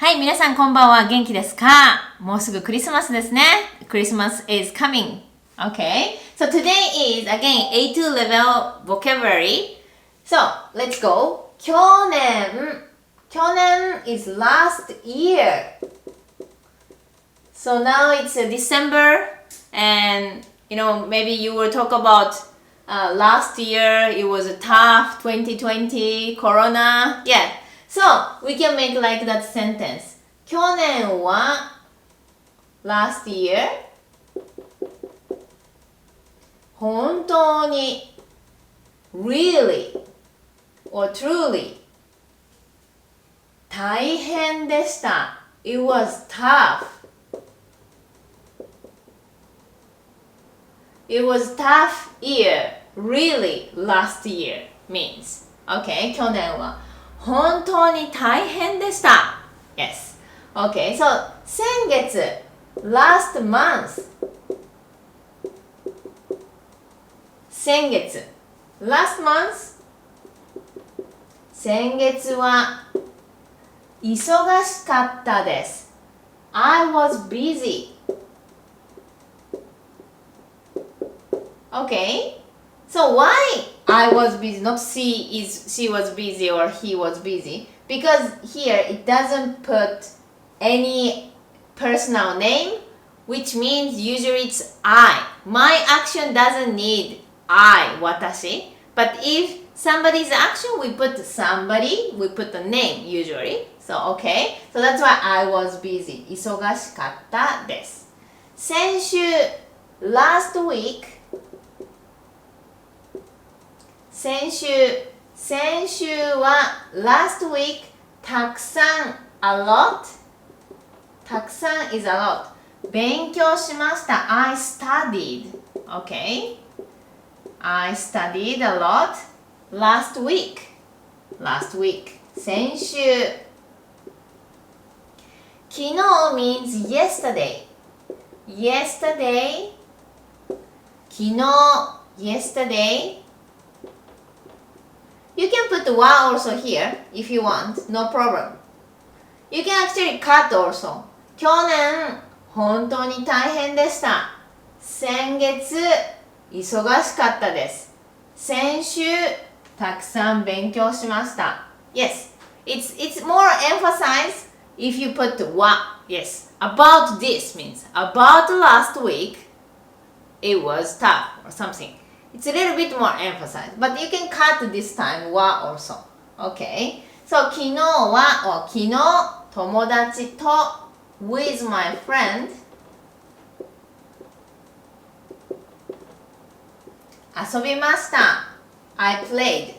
はい、皆さんこんばんは。元気ですか？もうすぐクリスマスですね。Christmas is coming. Okay. So today is again A2 level vocabulary. So let's go. 去年 is last year. So now it's December and maybe you will talk about last year it was tough 2020 corona. Yeah. So we can make like that sentence. 去年は last year 本当に really or truly 大変でした It was tough. It was tough year. Really last year means. Okay, 去年は本当に大変でした。Yes. Okay, so 先月 last month 先月 last month 先月は忙しかったです。I was busy. Okay, so why I was busy, not she was busy or he was busy? Because here it doesn't put any personal name, which means usually it's I. My action doesn't need I, 私. But if somebody's action, we put somebody, we put the name usually. So, okay. So that's why I was busy. 忙しかったです。先週 last week 先週は last week たくさん a lot たくさん is a lot 勉強しました I studied okay I studied a lot last week 先週昨日 means yesterday 昨日 yesterday You can put wa also here if you want, no problem. You can actually cut also. 去年本当に大変でした。先月忙しかったです。先週たくさん勉強しました。Yes, it's more emphasized if you put wa. Yes, about this means about last week it was tough or something.It's a little bit more emphasized, but you can cut this time wa also. Okay. So 昨日は昨日友達と with my friend 遊びました。I played.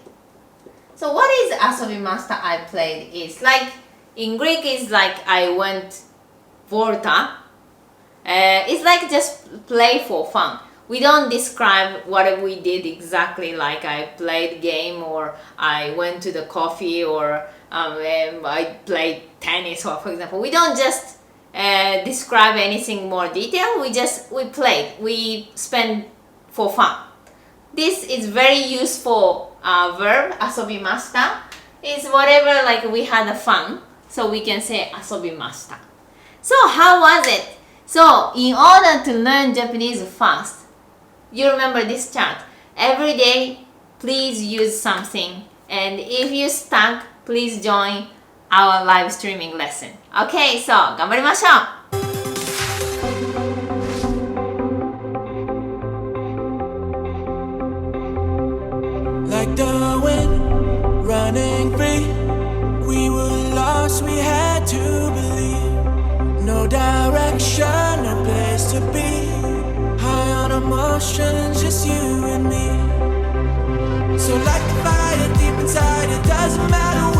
So what is 遊びました I played is like in Greek is like I went volta. It's like just play for fun.We don't describe what we did exactly like I played game or I went to the coffee or I played tennis or for example. We don't just describe anything more detailed. We played. We spend for fun. This is very useful verb 遊びました is whatever like we had fun. So we can say 遊びました So how was it? So in order to learn Japanese fast,You remember this chart. Every day, please use something. And if you stuck, please join our live streaming lesson. Okay, so 頑張りましょう Like the wind, running free. We were lost, we had to believe. No direction, no place to be.High on emotions, just you and me. So like the fire deep inside, it doesn't matter